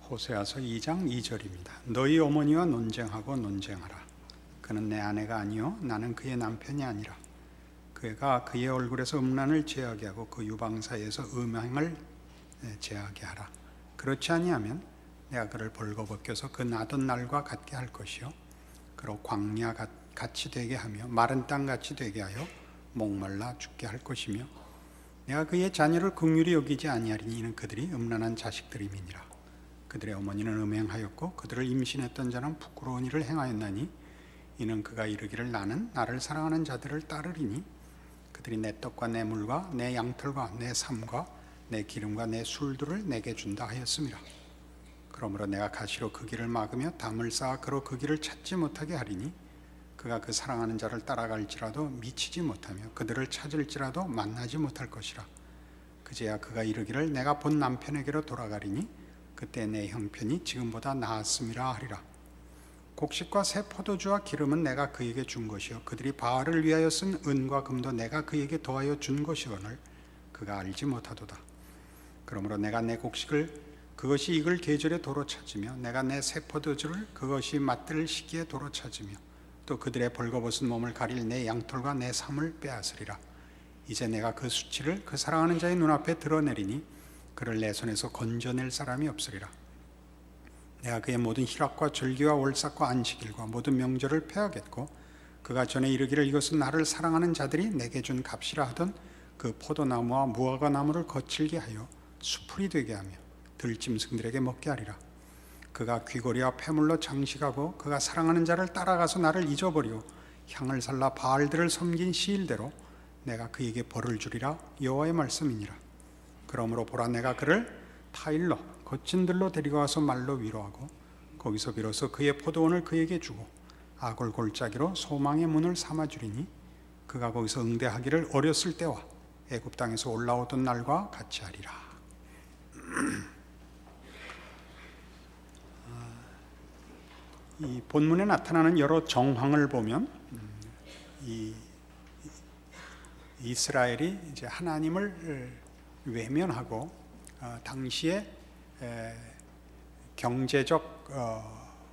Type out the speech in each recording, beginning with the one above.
호세아서 2장 2절입니다. 너희 어머니와 논쟁하고 논쟁하라. 그는 내 아내가 아니요 나는 그의 남편이 아니라. 그가 그의 얼굴에서 음란을 제하게 하고 그 유방사에서 음행을 제하게 하라. 그렇지 아니하면 내가 그를 벌거벗겨서 그 나던 날과 같게 할 것이요 그로 광야 같이 되게 하며 마른 땅 같이 되게 하여 목말라 죽게 할 것이며 내가 그의 자녀를 긍휼히 여기지 아니하리니 이는 그들이 음란한 자식들임이니라. 그들의 어머니는 음행하였고 그들을 임신했던 자는 부끄러운 일을 행하였나니 이는 그가 이르기를 나는 나를 사랑하는 자들을 따르리니 그들이 내 떡과 내 물과 내 양털과 내 삶과 내 기름과 내 술들을 내게 준다 하였음이라. 그러므로 내가 가시로 그 길을 막으며 담을 쌓아 그로 그 길을 찾지 못하게 하리니 그가 그 사랑하는 자를 따라갈지라도 미치지 못하며 그들을 찾을지라도 만나지 못할 것이라. 그제야 그가 이르기를 내가 본 남편에게로 돌아가리니 그때 내 형편이 지금보다 나았음이라 하리라. 곡식과 새 포도주와 기름은 내가 그에게 준 것이요 그들이 바알을 위하여 쓴 은과 금도 내가 그에게 더하여 준 것이오늘 그가 알지 못하도다. 그러므로 내가 내 곡식을 그것이 익을 계절에 도로 찾으며 내가 내 새 포도주를 그것이 맛들 시기에 도로 찾으며 또 그들의 벌거벗은 몸을 가릴 내 양털과 내 삶을 빼앗으리라. 이제 내가 그 수치를 그 사랑하는 자의 눈앞에 드러내리니 그를 내 손에서 건져낼 사람이 없으리라. 내가 그의 모든 희락과 절기와 월삭과 안식일과 모든 명절을 폐하겠고 그가 전에 이르기를 이것은 나를 사랑하는 자들이 내게 준 값이라 하던 그 포도나무와 무화과나무를 거칠게 하여 수풀이 되게 하며 들짐승들에게 먹게 하리라. 그가 귀고리와 패물로 장식하고 그가 사랑하는 자를 따라가서 나를 잊어버리고 향을 살라 바알들을 섬긴 시일대로 내가 그에게 벌을 주리라. 여호와의 말씀이니라. 그러므로 보라 내가 그를 타일로 거친 들로 데리고 와서 말로 위로하고 거기서 비로소 그의 포도원을 그에게 주고 아골 골짜기로 소망의 문을 삼아주리니 그가 거기서 응대하기를 어렸을 때와 애굽 땅에서 올라오던 날과 같이 하리라. 이 본문에 나타나는 여러 정황을 보면 이 이스라엘이 이제 하나님을 외면하고 당시에 경제적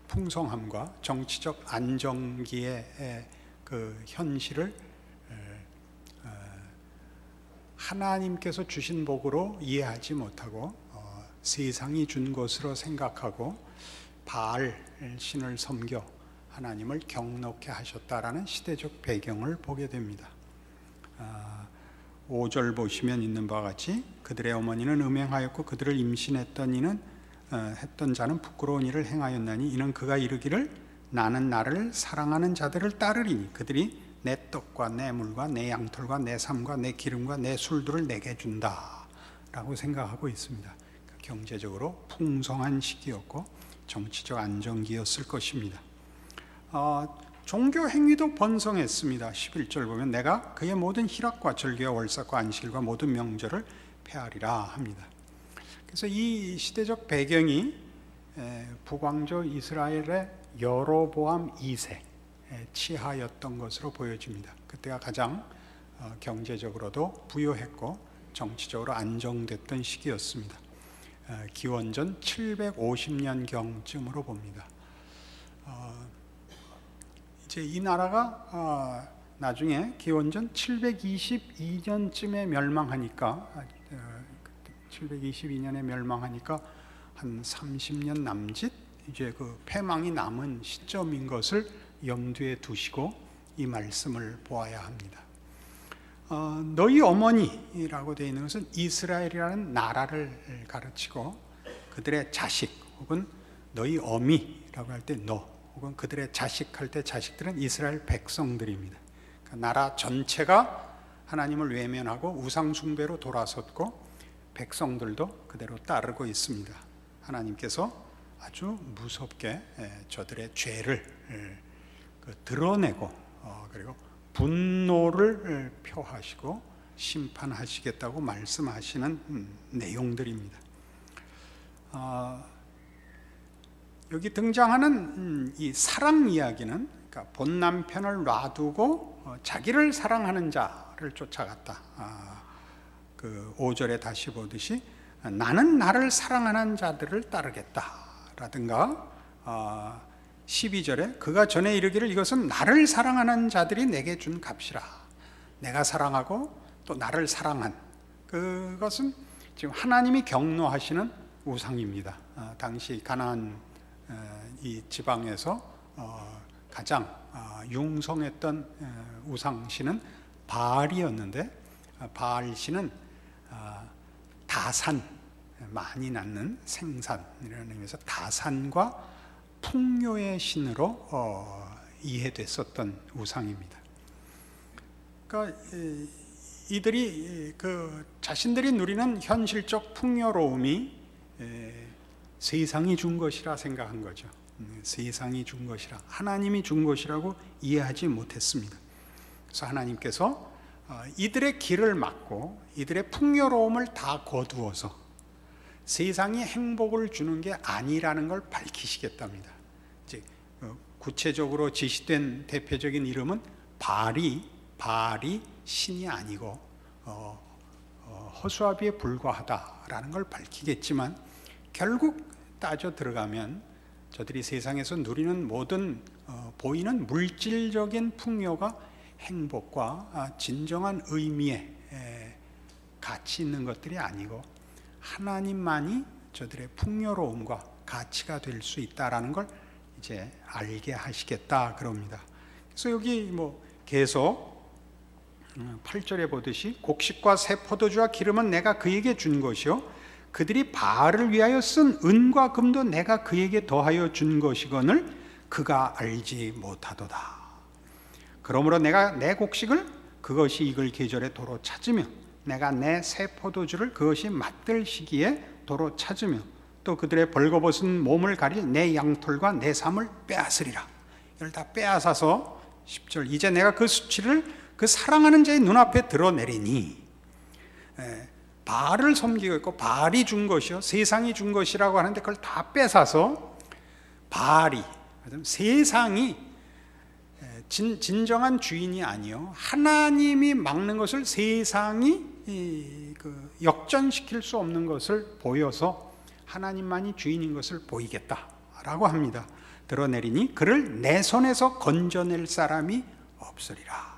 풍성함과 정치적 안정기의 그 현실을 하나님께서 주신 복으로 이해하지 못하고 세상이 준 것으로 생각하고 바알 신을 섬겨 하나님을 경노케 하셨다라는 시대적 배경을 보게 됩니다. 5절 보시면 있는 바와 같이 그들의 어머니는 음행하였고 그들을 임신했던 이는 했던 자는 부끄러운 일을 행하였나니 이는 그가 이르기를 나는 나를 사랑하는 자들을 따르리니 그들이 내 떡과 내 물과 내 양털과 내 삶과 내 기름과 내 술들을 내게 준다 라고 생각하고 있습니다. 경제적으로 풍성한 시기였고 정치적 안정기였을 것입니다. 종교 행위도 번성했습니다. 11절 보면 내가 그의 모든 희락과 절기와 월삭과 안식일과 모든 명절을 폐하리라 합니다. 그래서 이 시대적 배경이 북왕조 이스라엘의 여로보암 2세 치하였던 것으로 보여집니다. 그때가 가장 경제적으로도 부유했고 정치적으로 안정됐던 시기였습니다. 기원전 750년경쯤으로 봅니다. 이제 이 나라가 나중에 기원전 722년쯤에 멸망하니까 722년에 멸망하니까 한 30년 남짓 이제 그 패망이 남은 시점인 것을 염두에 두시고 이 말씀을 보아야 합니다. 너희 어머니라고 되어 있는 것은 이스라엘이라는 나라를 가르치고 그들의 자식 혹은 너희 어미라고 할 때 너 혹은 그들의 자식할 때 자식들은 이스라엘 백성들입니다. 그러니까 나라 전체가 하나님을 외면하고 우상 숭배로 돌아섰고 백성들도 그대로 따르고 있습니다. 하나님께서 아주 무섭게 저들의 죄를 드러내고 그리고 분노를 표하시고 심판하시겠다고 말씀하시는 내용들입니다. 여기 등장하는 이 사랑 이야기는 그러니까 본 남편을 놔두고 자기를 사랑하는 자를 쫓아갔다. 그 5절에 다시 보듯이 나는 나를 사랑하는 자들을 따르겠다 라든가 12절에 그가 전에 이르기를 이것은 나를 사랑하는 자들이 내게 준 값이라. 내가 사랑하고 또 나를 사랑한 그것은 지금 하나님이 경노하시는 우상입니다. 당시 가나안 이 지방에서 가장 융성했던 우상신은 바알이었는데, 바알신은 다산, 많이 낳는 생산이라는 의미에서 다산과 풍요의 신으로 이해됐었던 우상입니다. 그러니까 이들이 자신들이 누리는 현실적 풍요로움이 세상이 준 것이라 생각한 거죠. 세상이 준 것이라, 하나님이 준 것이라고 이해하지 못했습니다. 그래서 하나님께서 이들의 길을 막고 이들의 풍요로움을 다 거두어서 세상이 행복을 주는 게 아니라는 걸 밝히시겠답니다. 이제 구체적으로 지시된 대표적인 이름은 바알이 신이 아니고 허수아비에 불과하다라는 걸 밝히겠지만, 결국 따져 들어가면 저들이 세상에서 누리는 모든 보이는 물질적인 풍요가 행복과 진정한 의미에 가치 있는 것들이 아니고 하나님만이 저들의 풍요로움과 가치가 될 수 있다라는 걸 이제 알게 하시겠다 그럽니다. 그래서 여기 계속 8절에 보듯이 곡식과 새 포도주와 기름은 내가 그에게 준 것이요 그들이 바알을 위하여 쓴 은과 금도 내가 그에게 더하여 준 것이거늘 그가 알지 못하도다. 그러므로 내가 내 곡식을 그것이 익을 계절에 도로 찾으며 내가 내 새 포도주를 그것이 맛들 시기에 도로 찾으며 또 그들의 벌거벗은 몸을 가릴 내 양털과 내 삶을 빼앗으리라. 이걸 다 빼앗아서 10절 이제 내가 그 수치를 그 사랑하는 자의 눈앞에 드러내리니, 바알을 섬기고 있고 바알이 준 것이요 세상이 준 것이라고 하는데 그걸 다 뺏어서 바알이, 세상이 진정한 주인이 아니요 하나님이 막는 것을 세상이 역전시킬 수 없는 것을 보여서 하나님만이 주인인 것을 보이겠다라고 합니다. 드러내리니 그를 내 손에서 건져낼 사람이 없으리라.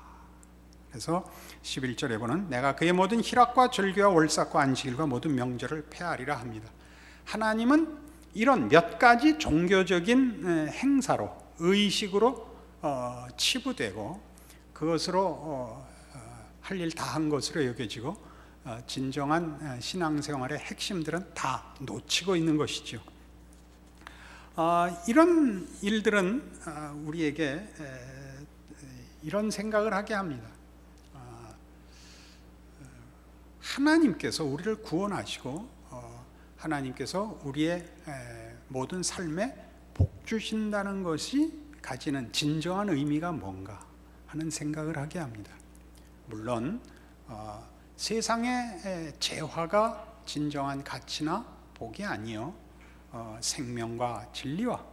그래서 11절에 보는 내가 그의 모든 희락과 절기와 월삭과 안식일과 모든 명절을 폐하리라 합니다. 하나님은 이런 몇 가지 종교적인 행사로, 의식으로 치부되고 그것으로 할 일 다 한 것으로 여겨지고 진정한 신앙생활의 핵심들은 다 놓치고 있는 것이죠. 이런 일들은 우리에게 이런 생각을 하게 합니다. 하나님께서 우리를 구원하시고 하나님께서 우리의 모든 삶에 복 주신다는 것이 가지는 진정한 의미가 뭔가 하는 생각을 하게 합니다. 물론 세상의 재화가 진정한 가치나 복이 아니요 생명과 진리와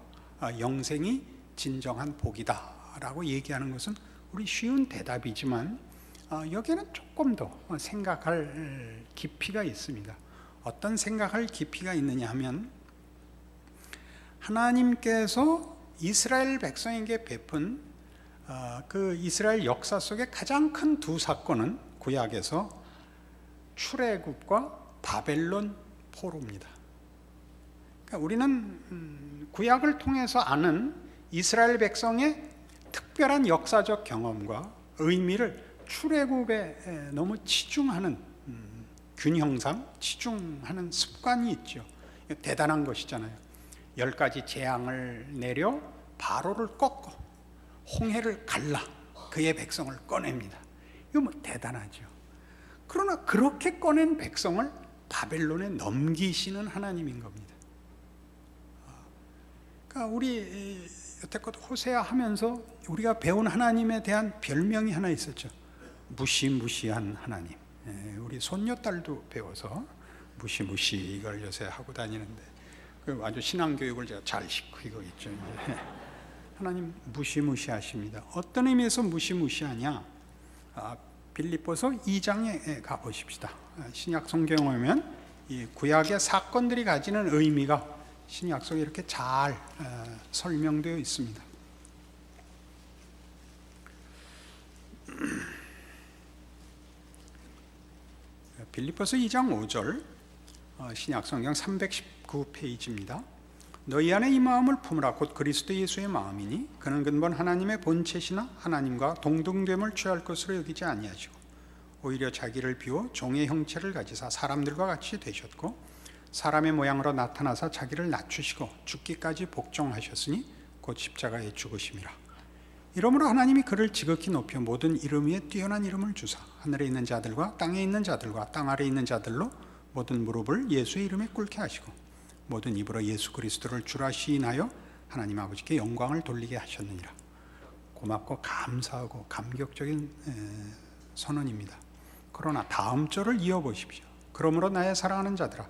영생이 진정한 복이다라고 얘기하는 것은 우리 쉬운 대답이지만 여기에는 조금 더 생각할 깊이가 있습니다. 어떤 생각할 깊이가 있느냐 하면, 하나님께서 이스라엘 백성에게 베푼 그 이스라엘 역사 속의 가장 큰 두 사건은 구약에서 출애굽과 바벨론 포로입니다. 그러니까 우리는 구약을 통해서 아는 이스라엘 백성의 특별한 역사적 경험과 의미를 출애굽에 너무 치중하는 균형상 치중하는 습관이 있죠. 대단한 것이잖아요. 10가지 재앙을 내려 바로를 꺾고 홍해를 갈라 그의 백성을 꺼냅니다. 이거 대단하죠. 그러나 그렇게 꺼낸 백성을 바벨론에 넘기시는 하나님인 겁니다. 그러니까 우리 여태껏 호세아 하면서 우리가 배운 하나님에 대한 별명이 하나 있었죠. 무시무시한 하나님. 우리 손녀딸도 배워서 무시무시 이걸 요새 하고 다니는데 아주 신앙교육을 제가 잘 시키고 있죠. 하나님 무시무시하십니다. 어떤 의미에서 무시무시하냐? 빌립보서 2장에 가보십시다. 신약 성경에 보면 이 구약의 사건들이 가지는 의미가 신약 속에 이렇게 잘 설명되어 있습니다. 빌립보서 2장 5절, 신약 성경 319페이지입니다. 너희 안에 이 마음을 품으라. 곧 그리스도 예수의 마음이니 그는 근본 하나님의 본체시나 하나님과 동등됨을 취할 것으로 여기지 아니하시고 오히려 자기를 비워 종의 형체를 가지사 사람들과 같이 되셨고 사람의 모양으로 나타나사 자기를 낮추시고 죽기까지 복종하셨으니 곧 십자가에 죽으심이라. 이러므로 하나님이 그를 지극히 높여 모든 이름 위에 뛰어난 이름을 주사 하늘에 있는 자들과 땅에 있는 자들과 땅 아래에 있는 자들로 모든 무릎을 예수의 이름에 꿇게 하시고 모든 입으로 예수 그리스도를 주라 시인하여 하나님 아버지께 영광을 돌리게 하셨느니라. 고맙고 감사하고 감격적인 선언입니다. 그러나 다음 절을 이어보십시오. 그러므로 나의 사랑하는 자들아,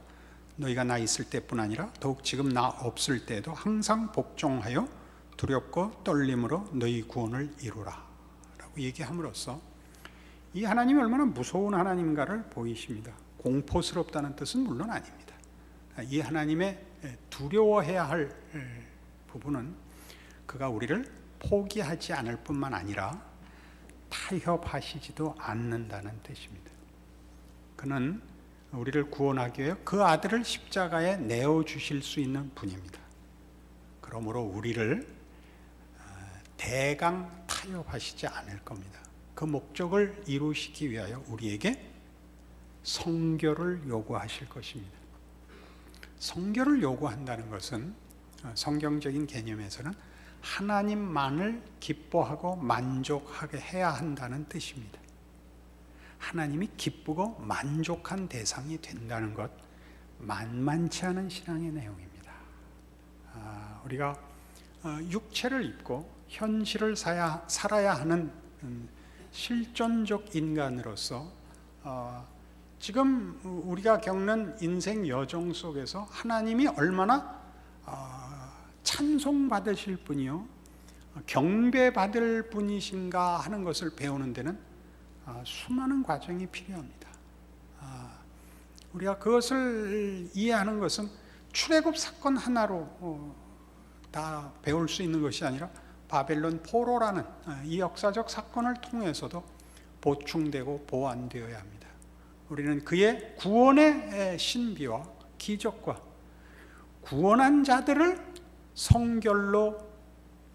너희가 나 있을 때뿐 아니라 더욱 지금 나 없을 때에도 항상 복종하여 두렵고 떨림으로 너희 구원을 이루라 라고 얘기함으로써 이 하나님이 얼마나 무서운 하나님인가를 보이십니다. 공포스럽다는 뜻은 물론 아닙니다. 이 하나님의 두려워해야 할 부분은 그가 우리를 포기하지 않을 뿐만 아니라 타협하시지도 않는다는 뜻입니다. 그는 우리를 구원하기 위해 그 아들을 십자가에 내어주실 수 있는 분입니다. 그러므로 우리를 대강 타협하시지 않을 겁니다. 그 목적을 이루시기 위하여 우리에게 성결을 요구하실 것입니다. 성결을 요구한다는 것은 성경적인 개념에서는 하나님만을 기뻐하고 만족하게 해야 한다는 뜻입니다. 하나님이 기쁘고 만족한 대상이 된다는 것, 만만치 않은 신앙의 내용입니다. 우리가 육체를 입고 현실을 살아야 하는 실존적 인간으로서 지금 우리가 겪는 인생 여정 속에서 하나님이 얼마나 찬송받으실 분이요 경배받을 분이신가 하는 것을 배우는 데는 수많은 과정이 필요합니다. 우리가 그것을 이해하는 것은 출애굽 사건 하나로 다 배울 수 있는 것이 아니라 바벨론 포로라는 이 역사적 사건을 통해서도 보충되고 보완되어야 합니다. 우리는 그의 구원의 신비와 기적과 구원한 자들을 성결로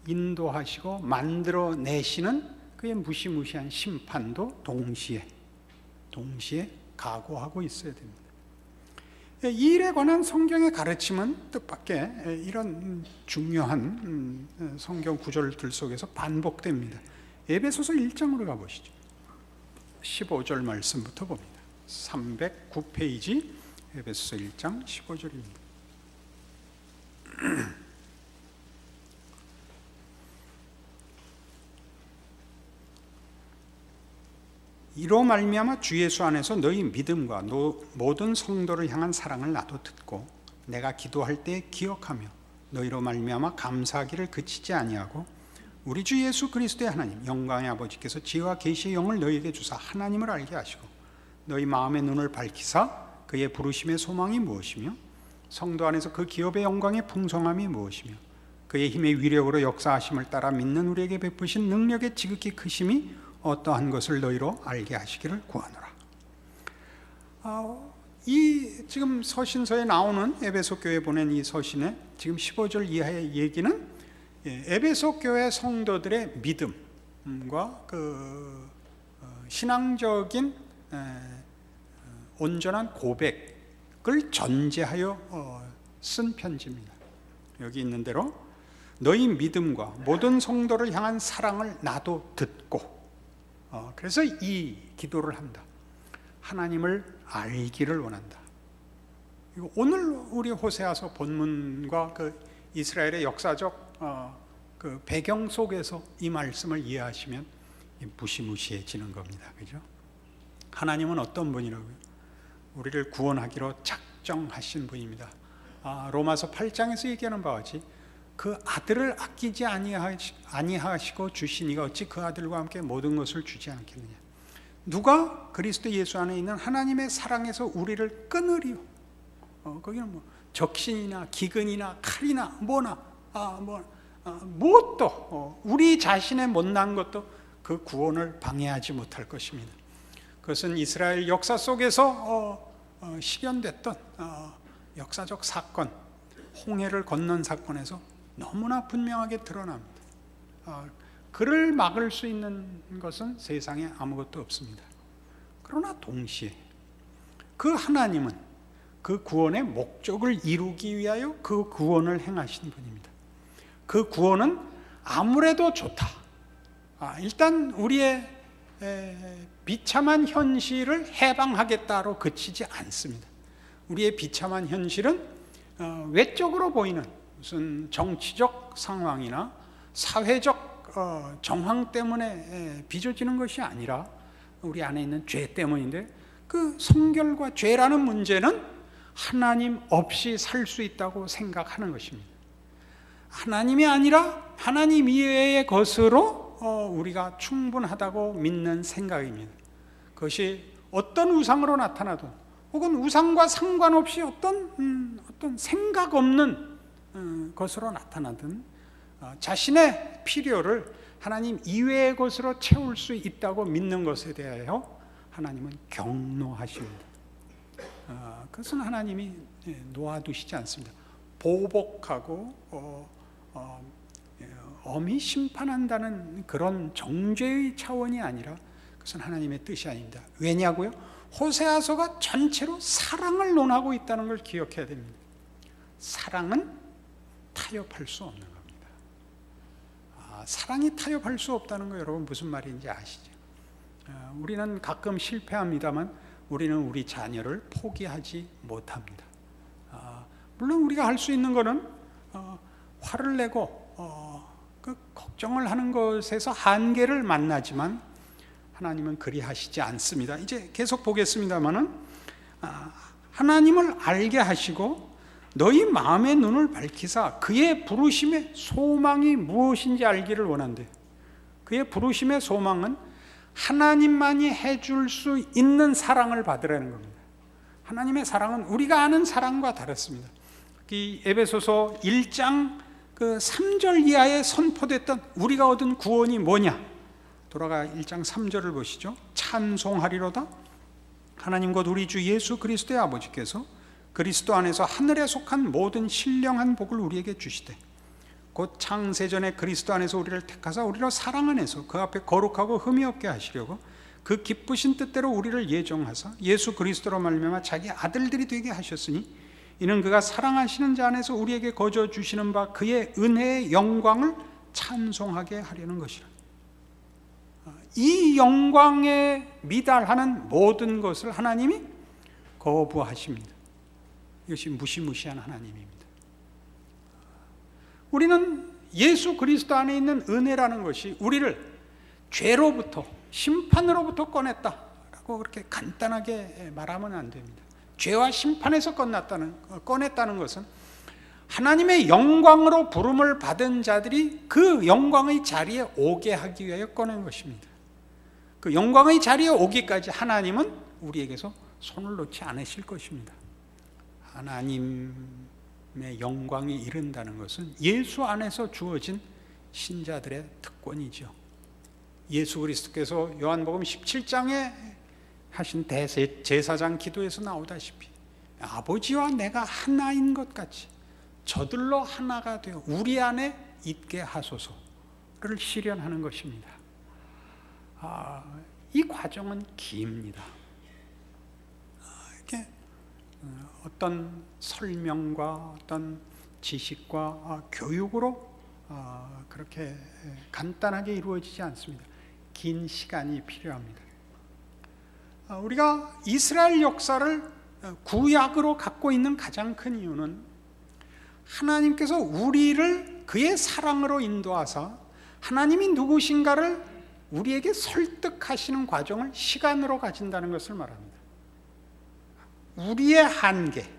인도하시고 만들어내시는 그의 무시무시한 심판도 동시에 각오하고 있어야 됩니다. 이 일에 관한 성경의 가르침은 뜻밖의 이런 중요한 성경 구절들 속에서 반복됩니다. 에베소서 1장으로 가보시죠. 15절 말씀부터 봅니다. 309페이지 에베소서 1장 15절입니다. 이로 말미암아 주 예수 안에서 너희 믿음과 모든 성도를 향한 사랑을 나도 듣고 내가 기도할 때 기억하며 너희로 말미암아 감사하기를 그치지 아니하고 우리 주 예수 그리스도의 하나님 영광의 아버지께서 지혜와 계시의 영을 너희에게 주사 하나님을 알게 하시고 너희 마음의 눈을 밝히사 그의 부르심의 소망이 무엇이며 성도 안에서 그 기업의 영광의 풍성함이 무엇이며 그의 힘의 위력으로 역사하심을 따라 믿는 우리에게 베푸신 능력의 지극히 크심이 어떠한 것을 너희로 알게 하시기를 구하노라. 이 지금 서신서에 나오는 에베소 교회에 보낸 이 서신의 지금 15절 이하의 얘기는 에베소 교회 성도들의 믿음과 그 신앙적인 온전한 고백을 전제하여 쓴 편지입니다. 여기 있는 대로 너희 믿음과 모든 성도를 향한 사랑을 나도 듣고 그래서 이 기도를 한다. 하나님을 알기를 원한다. 오늘 우리 호세아서 본문과 그 이스라엘의 역사적 그 배경 속에서 이 말씀을 이해하시면 무시무시해지는 겁니다. 그죠? 하나님은 어떤 분이라고요? 우리를 구원하기로 작정하신 분입니다. 로마서 8장에서 얘기하는 바와 같이 그 아들을 아끼지 아니하시고 주시니가 어찌 그 아들과 함께 모든 것을 주지 않겠느냐. 누가 그리스도 예수 안에 있는 하나님의 사랑에서 우리를 끊으리요. 거기는 적신이나 기근이나 칼이나 뭐나 무엇도 우리 자신의 못난 것도 그 구원을 방해하지 못할 것입니다. 그것은 이스라엘 역사 속에서 실현됐던 역사적 사건, 홍해를 건넌 사건에서 너무나 분명하게 드러납니다. 그를 막을 수 있는 것은 세상에 아무것도 없습니다. 그러나 동시에 그 하나님은 그 구원의 목적을 이루기 위하여 그 구원을 행하신 분입니다. 그 구원은 아무래도 좋다. 일단 우리의 비참한 현실을 해방하겠다로 그치지 않습니다. 우리의 비참한 현실은 외적으로 보이는 무슨 정치적 상황이나 사회적 정황 때문에 빚어지는 것이 아니라 우리 안에 있는 죄 때문인데, 그 성결과 죄라는 문제는 하나님 없이 살 수 있다고 생각하는 것입니다. 하나님이 아니라 하나님 이외의 것으로 우리가 충분하다고 믿는 생각입니다. 그것이 어떤 우상으로 나타나든 혹은 우상과 상관없이 어떤 생각 없는 것으로 나타나든 자신의 필요를 하나님 이외의 것으로 채울 수 있다고 믿는 것에 대하여 하나님은 경노하십니다. 그것은 하나님이 놓아두시지 않습니다. 보복하고 엄히 심판한다는 그런 정죄의 차원이 아니라 그것은 하나님의 뜻이 아닙니다. 왜냐고요? 호세아서가 전체로 사랑을 논하고 있다는 걸 기억해야 됩니다. 사랑은 타협할 수 없는 겁니다. 사랑이 타협할 수 없다는 거 여러분 무슨 말인지 아시죠? 우리는 가끔 실패합니다만 우리는 우리 자녀를 포기하지 못합니다. 물론 우리가 할 수 있는 것은 화를 내고 그 걱정을 하는 것에서 한계를 만나지만 하나님은 그리 하시지 않습니다. 이제 계속 보겠습니다만은 하나님을 알게 하시고 너희 마음의 눈을 밝히사 그의 부르심의 소망이 무엇인지 알기를 원한대. 그의 부르심의 소망은 하나님만이 해줄 수 있는 사랑을 받으라는 겁니다. 하나님의 사랑은 우리가 아는 사랑과 다릅니다. 이 에베소서 1장 그 3절 이하에 선포됐던 우리가 얻은 구원이 뭐냐? 돌아가 1장 3절을 보시죠. 찬송하리로다 하나님 곧 우리 주 예수 그리스도의 아버지께서 그리스도 안에서 하늘에 속한 모든 신령한 복을 우리에게 주시되 곧 창세전에 그리스도 안에서 우리를 택하사 우리로 사랑 안에서 그 앞에 거룩하고 흠이 없게 하시려고 그 기쁘신 뜻대로 우리를 예정하사 예수 그리스도로 말미암아 자기 아들들이 되게 하셨으니 이는 그가 사랑하시는 자 안에서 우리에게 거저 주시는 바 그의 은혜의 영광을 찬송하게 하려는 것이라. 이 영광에 미달하는 모든 것을 하나님이 거부하십니다. 이것이 무시무시한 하나님입니다. 우리는 예수 그리스도 안에 있는 은혜라는 것이 우리를 죄로부터 심판으로부터 꺼냈다라고 그렇게 간단하게 말하면 안 됩니다. 죄와 심판에서 꺼냈다는 것은 하나님의 영광으로 부름을 받은 자들이 그 영광의 자리에 오게 하기 위하여 꺼낸 것입니다. 그 영광의 자리에 오기까지 하나님은 우리에게서 손을 놓지 않으실 것입니다. 하나님의 영광이 이른다는 것은 예수 안에서 주어진 신자들의 특권이죠. 예수 그리스도께서 요한복음 17장에 하신 대제사장 기도에서 나오다시피 아버지와 내가 하나인 것 같이 저들로 하나가 되어 우리 안에 있게 하소서를 실현하는 것입니다. 이 과정은 깁니다. 이렇게 어떤 설명과 어떤 지식과 교육으로 그렇게 간단하게 이루어지지 않습니다. 긴 시간이 필요합니다. 우리가 이스라엘 역사를 구약으로 갖고 있는 가장 큰 이유는 하나님께서 우리를 그의 사랑으로 인도하사 하나님이 누구신가를 우리에게 설득하시는 과정을 시간으로 가진다는 것을 말합니다. 우리의 한계,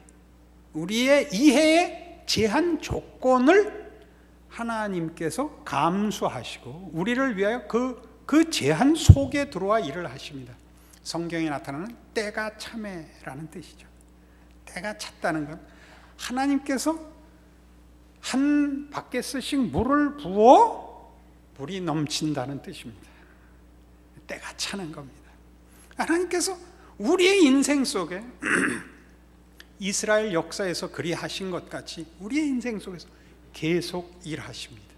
우리의 이해의 제한 조건을 하나님께서 감수하시고 우리를 위하여 그 제한 속에 들어와 일을 하십니다. 성경에 나타나는 때가 참에라는 뜻이죠. 때가 찼다는 건 하나님께서 한 바켓씩 물을 부어 물이 넘친다는 뜻입니다. 때가 차는 겁니다. 하나님께서 우리의 인생 속에 이스라엘 역사에서 그리 하신 것 같이 우리의 인생 속에서 계속 일하십니다.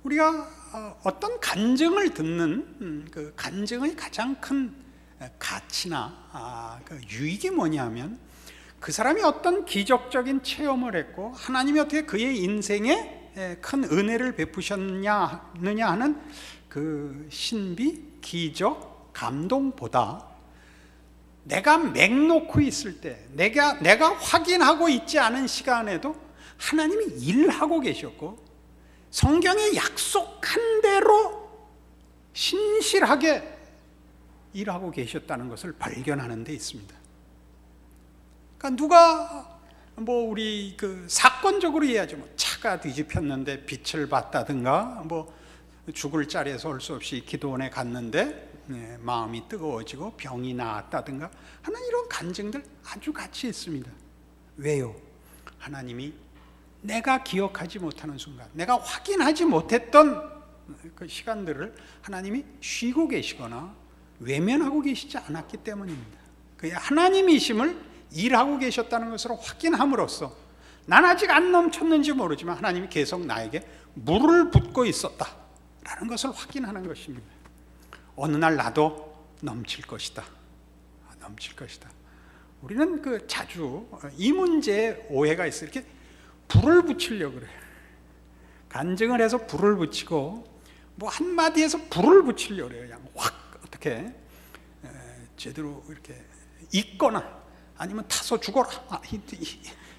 우리가 어떤 간증을 듣는 그 간증의 가장 큰 가치나 그 유익이 뭐냐면 그 사람이 어떤 기적적인 체험을 했고 하나님이 어떻게 그의 인생에 큰 은혜를 베푸셨느냐 하는 그 신비, 기적, 감동보다 내가 맹놓고 있을 때 내가 확인하고 있지 않은 시간에도 하나님이 일하고 계셨고 성경에 약속한 대로 신실하게 일하고 계셨다는 것을 발견하는 데 있습니다. 그러니까 누가 우리 그 사건적으로 이해하죠. 차가 뒤집혔는데 빛을 봤다든가 죽을 자리에서 올 수 없이 기도원에 갔는데 마음이 뜨거워지고 병이 나았다든가 하는 이런 간증들 아주 가치 있습니다. 왜요? 하나님이 내가 기억하지 못하는 순간, 내가 확인하지 못했던 그 시간들을 하나님이 쉬고 계시거나 외면하고 계시지 않았기 때문입니다. 그의 하나님이심을 일하고 계셨다는 것으로 확인함으로써 난 아직 안 넘쳤는지 모르지만 하나님이 계속 나에게 물을 붓고 있었다라는 것을 확인하는 것입니다. 어느 날 나도 넘칠 것이다. 넘칠 것이다. 우리는 자주 이 문제에 오해가 있어요. 이렇게 불을 붙이려고 그래요. 간증을 해서 불을 붙이고 한마디에서 불을 붙이려고 그래요. 그냥 확 어떻게 제대로 이렇게 있거나 아니면 타서 죽어라.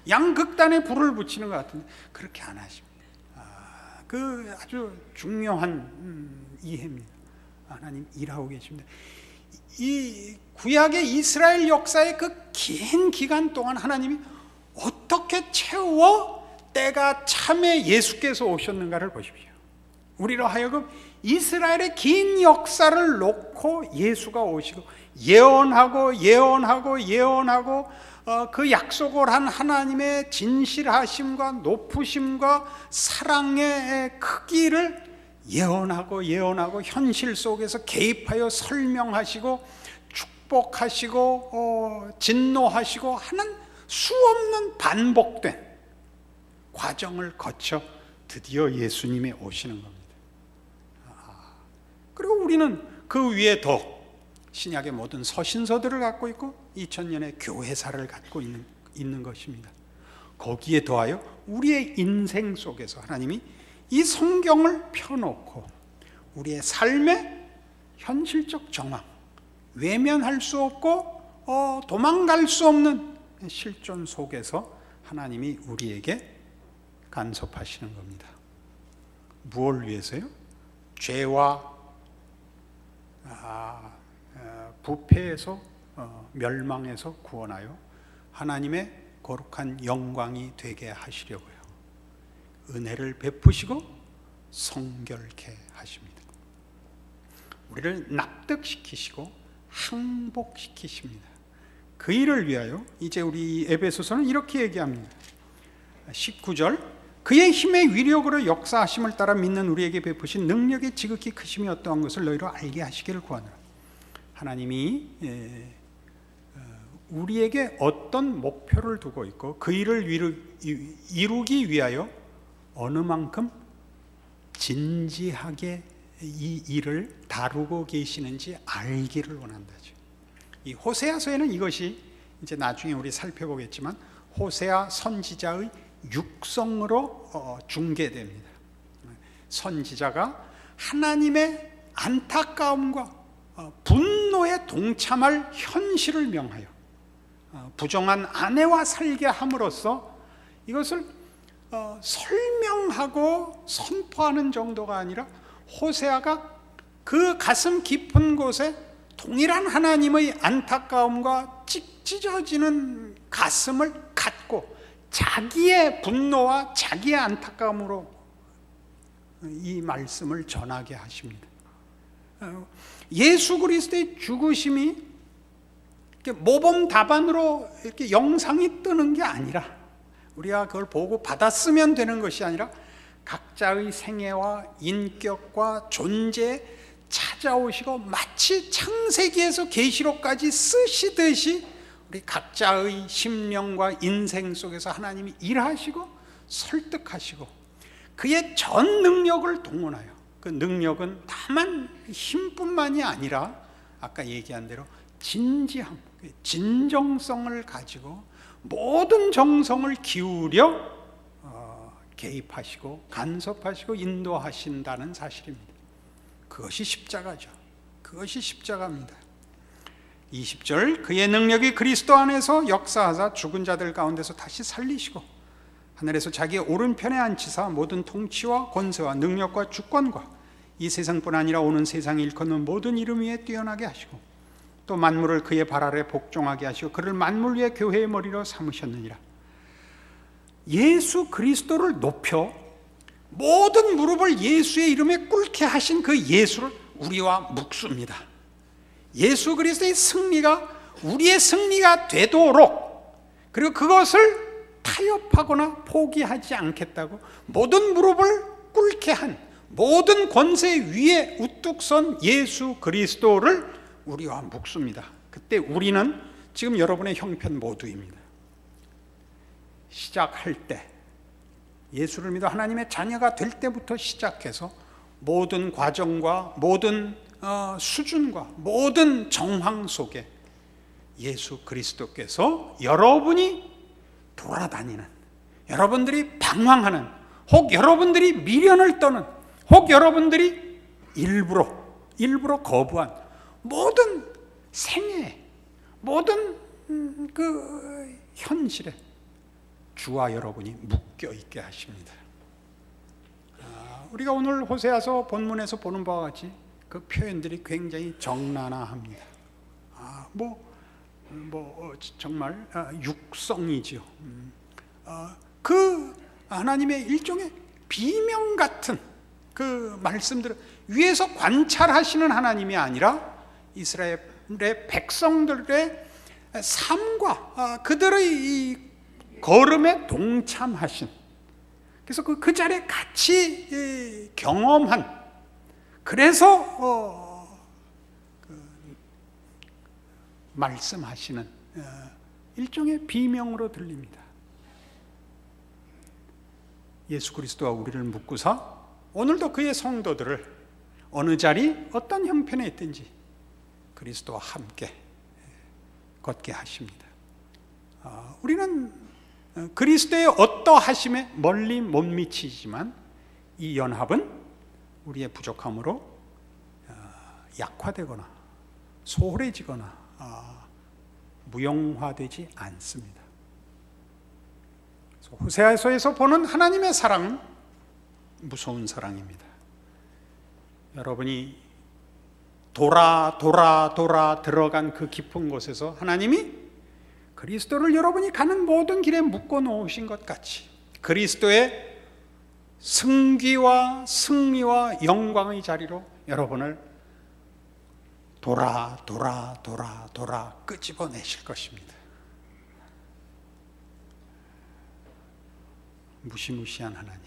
양극단에 불을 붙이는 것 같은데 그렇게 안 하십니다. 그 아주 중요한 이해입니다. 하나님 일하고 계십니다. 이 구약의 이스라엘 역사의 그 긴 기간 동안 하나님이 어떻게 채워 때가 참에 예수께서 오셨는가를 보십시오. 우리로 하여금 이스라엘의 긴 역사를 놓고 예수가 오시고 예언하고 그 약속을 한 하나님의 진실하심과 높으심과 사랑의 크기를 예언하고 현실 속에서 개입하여 설명하시고 축복하시고 진노하시고 하는 수없는 반복된 과정을 거쳐 드디어 예수님이 오시는 겁니다. 그리고 우리는 그 위에 더 신약의 모든 서신서들을 갖고 있고 2000년의 교회사를 갖고 있는 것입니다. 거기에 더하여 우리의 인생 속에서 하나님이 이 성경을 펴놓고 우리의 삶의 현실적 정황, 외면할 수 없고 도망갈 수 없는 실존 속에서 하나님이 우리에게 간섭하시는 겁니다. 무엇을 위해서요? 죄와 부패에서 멸망에서 구원하여 하나님의 거룩한 영광이 되게 하시려고요. 은혜를 베푸시고 성결케 하십니다. 우리를 납득시키시고 항복시키십니다. 그 일을 위하여 이제 우리 에베소서는 이렇게 얘기합니다. 19절 그의 힘의 위력으로 역사하심을 따라 믿는 우리에게 베푸신 능력의 지극히 크심이 어떠한 것을 너희로 알게 하시기를 구하노라. 하나님이 우리에게 어떤 목표를 두고 있고 그 일을 이루기 위하여 어느 만큼 진지하게 이 일을 다루고 계시는지 알기를 원한다죠. 이 호세아서에는 이것이 이제 나중에 우리 살펴보겠지만 호세아 선지자의 육성으로 중계됩니다. 선지자가 하나님의 안타까움과 분노에 동참할 현실을 명하여 부정한 아내와 살게 함으로써 이것을 설명하고 선포하는 정도가 아니라 호세아가 그 가슴 깊은 곳에 동일한 하나님의 안타까움과 찢어지는 가슴을 갖고 자기의 분노와 자기의 안타까움으로 이 말씀을 전하게 하십니다. 예수 그리스도의 죽으심이 이렇게 모범 답안으로 이렇게 영상이 뜨는 게 아니라 우리가 그걸 보고 받았으면 되는 것이 아니라 각자의 생애와 인격과 존재에 찾아오시고 마치 창세기에서 계시록까지 쓰시듯이 우리 각자의 심령과 인생 속에서 하나님이 일하시고 설득하시고 그의 전 능력을 동원하여, 그 능력은 다만 힘뿐만이 아니라 아까 얘기한 대로 진지함, 진정성을 가지고 모든 정성을 기울여 개입하시고 간섭하시고 인도하신다는 사실입니다. 그것이 십자가죠. 그것이 십자가입니다. 20절, 그의 능력이 그리스도 안에서 역사하사 죽은 자들 가운데서 다시 살리시고 하늘에서 자기의 오른편에 앉히사 모든 통치와 권세와 능력과 주권과 이 세상뿐 아니라 오는 세상에 일컫는 모든 이름 위에 뛰어나게 하시고 또 만물을 그의 발 아래 복종하게 하시고 그를 만물 위에 교회의 머리로 삼으셨느니라. 예수 그리스도를 높여 모든 무릎을 예수의 이름에 꿇게 하신 그 예수를 우리와 묵습니다. 예수 그리스도의 승리가 우리의 승리가 되도록, 그리고 그것을 타협하거나 포기하지 않겠다고 모든 무릎을 꿇게 한, 모든 권세 위에 우뚝 선 예수 그리스도를 우리와 묵습니다. 그때 우리는 지금 여러분의 형편 모두입니다. 시작할 때, 예수를 믿어 하나님의 자녀가 될 때부터 시작해서 모든 과정과 모든 수준과 모든 정황 속에 예수 그리스도께서 여러분이 돌아다니는, 여러분들이 방황하는, 혹 여러분들이 미련을 떠는, 혹 여러분들이 일부러 거부한 모든 생애, 모든 그 현실에 주와 여러분이 묶여 있게 하십니다. 우리가 오늘 호세아서 본문에서 보는 바와 같이 그 표현들이 굉장히 적나라합니다. 정말 육성이지요. 그 하나님의 일종의 비명 같은 그 말씀들을 위에서 관찰하시는 하나님이 아니라 이스라엘의 백성들의 삶과 그들의 이 걸음에 동참하신, 그래서 그 자리에 같이 경험한, 그래서 말씀하시는 일종의 비명으로 들립니다. 예수 그리스도와 우리를 묶고사 오늘도 그의 성도들을 어느 자리 어떤 형편에 있든지 그리스도와 함께 걷게 하십니다. 우리는 그리스도의 어떠하심에 멀리 못 미치지만 이 연합은 우리의 부족함으로 약화되거나 소홀해지거나 무용화되지 않습니다. 호세아서에서 보는 하나님의 사랑은 무서운 사랑입니다. 여러분이 돌아 들어간 그 깊은 곳에서 하나님이 그리스도를 여러분이 가는 모든 길에 묶어 놓으신 것 같이 그리스도의 승기와 승리와 영광의 자리로 여러분을 돌아 끄집어내실 것입니다. 무시무시한 하나님,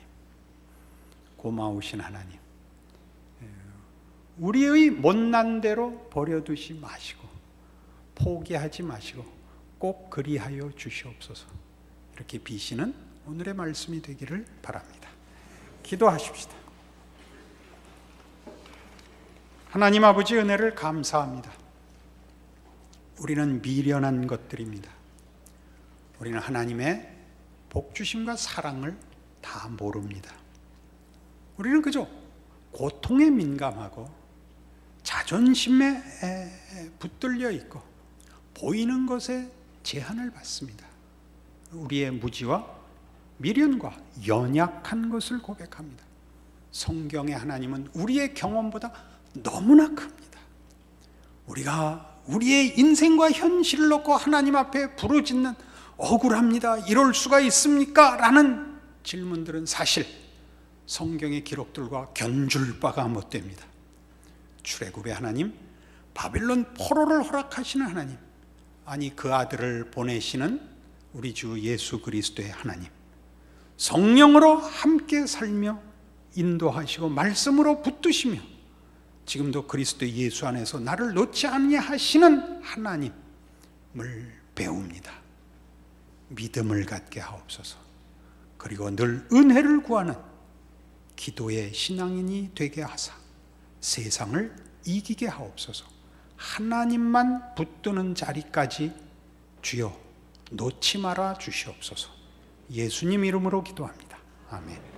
고마우신 하나님, 우리의 못난 대로 버려두지 마시고 포기하지 마시고 꼭 그리하여 주시옵소서. 이렇게 비시는 오늘의 말씀이 되기를 바랍니다. 기도하십시다. 하나님 아버지, 은혜를 감사합니다. 우리는 미련한 것들입니다. 우리는 하나님의 복주심과 사랑을 다 모릅니다. 우리는 그저 고통에 민감하고 자존심에 붙들려 있고 보이는 것에 제한을 받습니다. 우리의 무지와 미련과 연약한 것을 고백합니다. 성경의 하나님은 우리의 경험보다 너무나 큽니다. 우리가 우리의 인생과 현실을 놓고 하나님 앞에 부르짖는 억울합니다, 이럴 수가 있습니까? 라는 질문들은 사실 성경의 기록들과 견줄 바가 못 됩니다. 출애굽의 하나님, 바빌론 포로를 허락하시는 하나님, 아니 그 아들을 보내시는 우리 주 예수 그리스도의 하나님, 성령으로 함께 살며 인도하시고 말씀으로 붙드시며 지금도 그리스도 예수 안에서 나를 놓지 아니하시는 하나님을 배웁니다. 믿음을 갖게 하옵소서. 그리고 늘 은혜를 구하는 기도의 신앙인이 되게 하사 세상을 이기게 하옵소서. 하나님만 붙드는 자리까지 주여 놓지 말아 주시옵소서. 예수님 이름으로 기도합니다. 아멘.